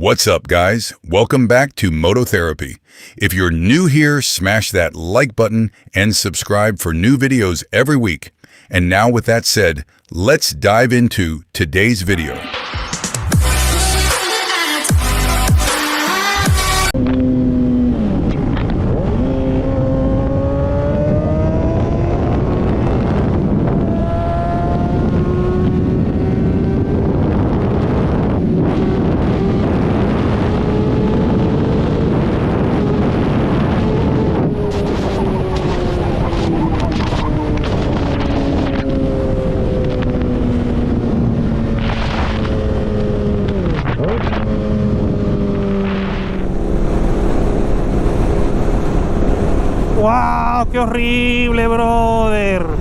What's up, guys? Welcome back to Moto Therapy. If you're new here, smash that like button and subscribe for new videos every week. And now with that said, let's dive into today's video. ¡Wow! ¡Qué horrible, brother!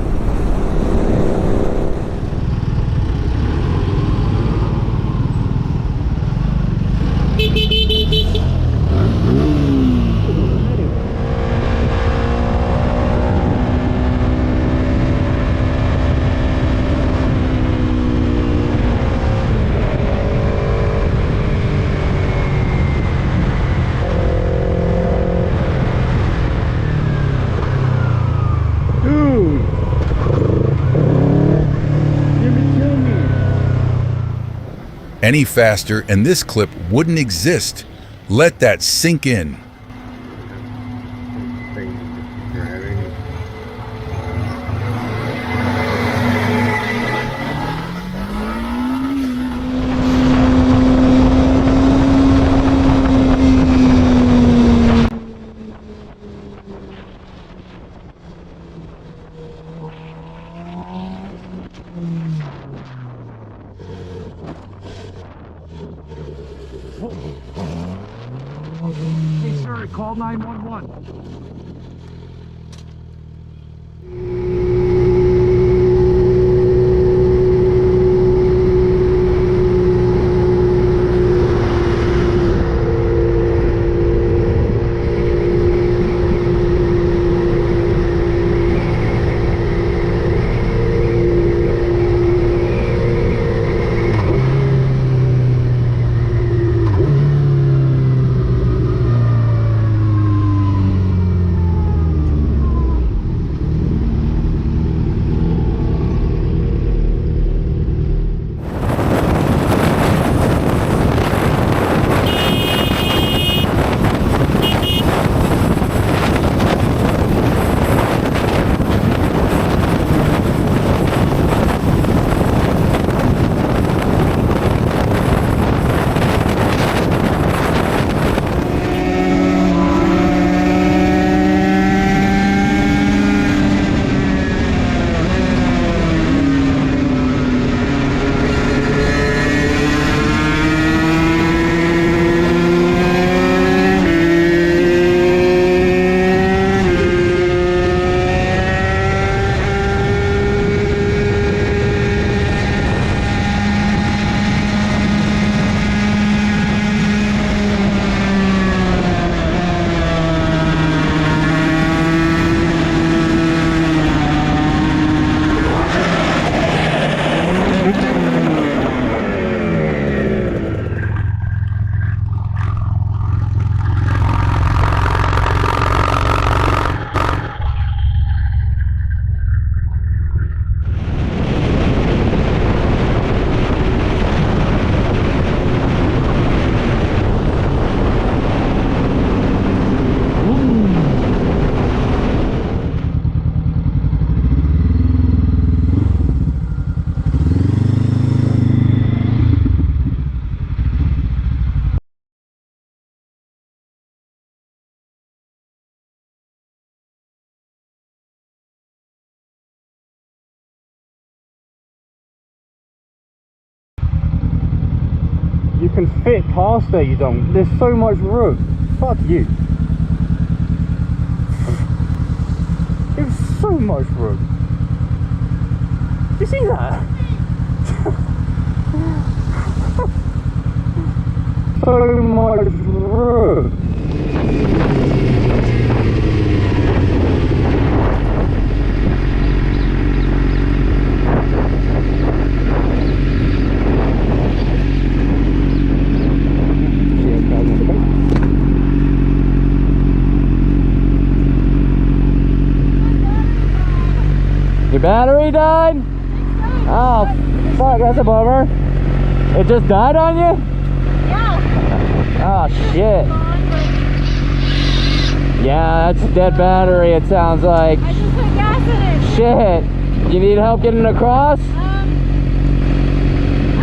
Any faster and this clip wouldn't exist. Let that sink in. Hey sir, call 911. You can fit past there, you don't. There's so much room. Fuck you. There's so much room. You see that? So much room. Your battery died? Oh, fuck, that's a bummer. It just died on you? Yeah. Oh, shit. Yeah, that's a dead battery, it sounds like. I just put gas in it. Shit. You need help getting across? I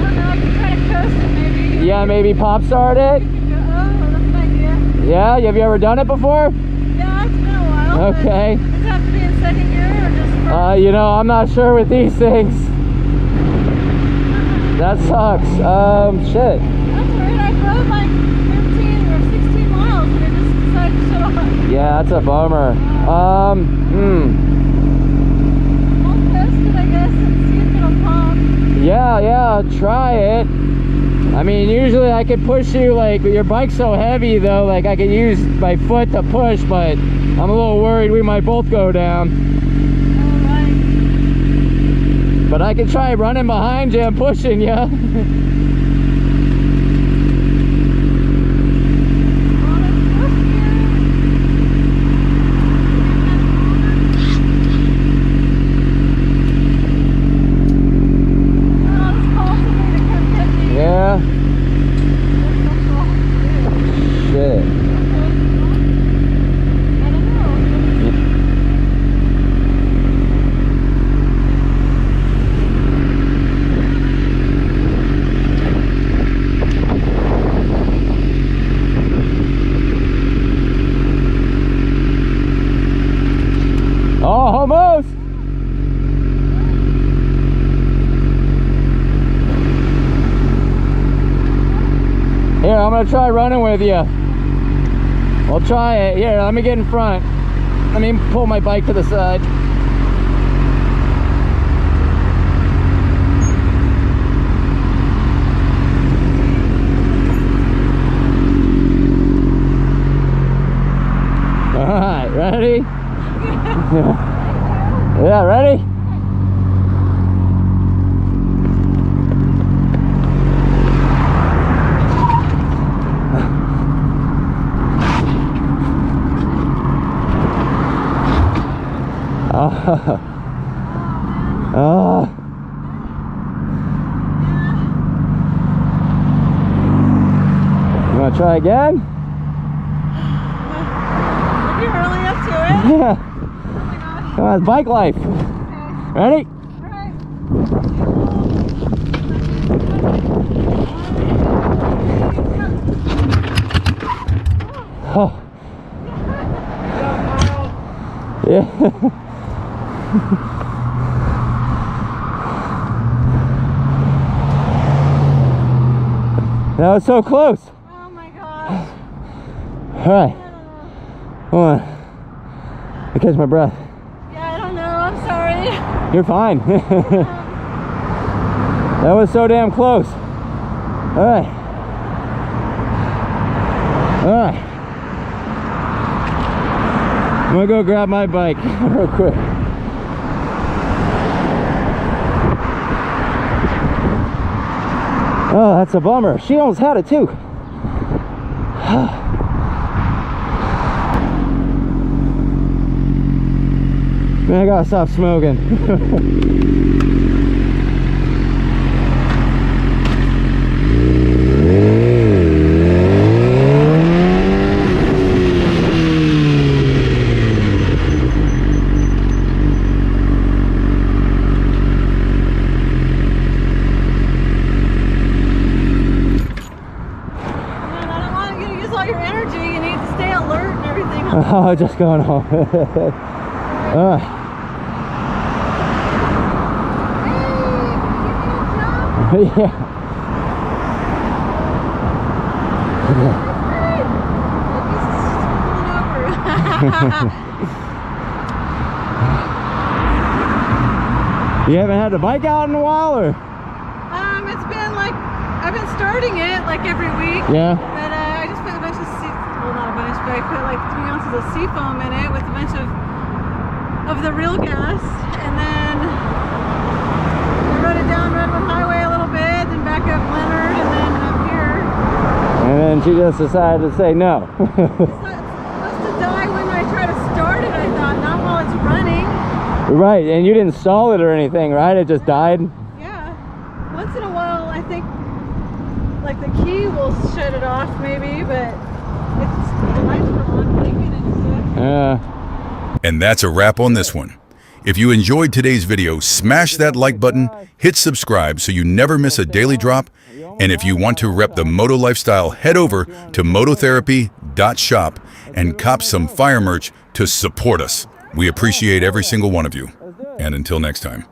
don't know, I can try to coast it maybe. Yeah, maybe pop start it? Oh, that's an idea. Yeah, have you ever done it before? Yeah, it's been a while. Okay. Does it have to be in second gear or just first? You know, I'm not sure with these things. That sucks. Shit. That's weird. I drove like 15 or 16 miles and it just decided to shut off. Yeah, that's a bummer. I'll test it, I guess, and see if it'll pop. Yeah, try it. I mean, usually I could push you, like, your bike's so heavy though, like I could use my foot to push, but I'm a little worried we might both go down. Alright. But I could try running behind you and pushing you. Yeah. Shit. Oh, almost. Here, I'm gonna try running with you. I'll try it. Here, let me get in front. Let me pull my bike to the side. All right, ready? Yeah, ready? Oh. You want to try again? Are you really up to it? Yeah. Oh my gosh. Come on, it's bike life. Okay. Ready? Alright. Oh. Yeah. That was so close. Oh my gosh. All right. Hold on. I catch my breath. Yeah, I don't know. I'm sorry. You're fine. That was so damn close. All right. All right. I'm gonna go grab my bike real quick. Oh, that's a bummer. She almost had it too. Man, I gotta stop smoking. Oh, just going home. Yeah. You haven't had the bike out in a while, or? It's been like, I've been starting it like every week. Yeah. But I just put a bunch of well, not a bunch, but I put like 3 ounces of seafoam in it with a bunch of the real gas, and then I rode it down Redwood Highway a little bit, then back up Leonard, and then up here. And then she just decided to say no. It's supposed to die when I try to start it, I thought, not while it's running. Right, and you didn't stall it or anything, right? It just died? Yeah. Once in a while, I think, like the key will shut it off maybe, but it's, the lights were on blinking and stuff. Yeah. And that's a wrap on this one. If you enjoyed today's video, smash that like button, hit subscribe so you never miss a daily drop. And if you want to rep the moto lifestyle, head over to mototherapy.shop and cop some fire merch to support us. We appreciate every single one of you. And until next time.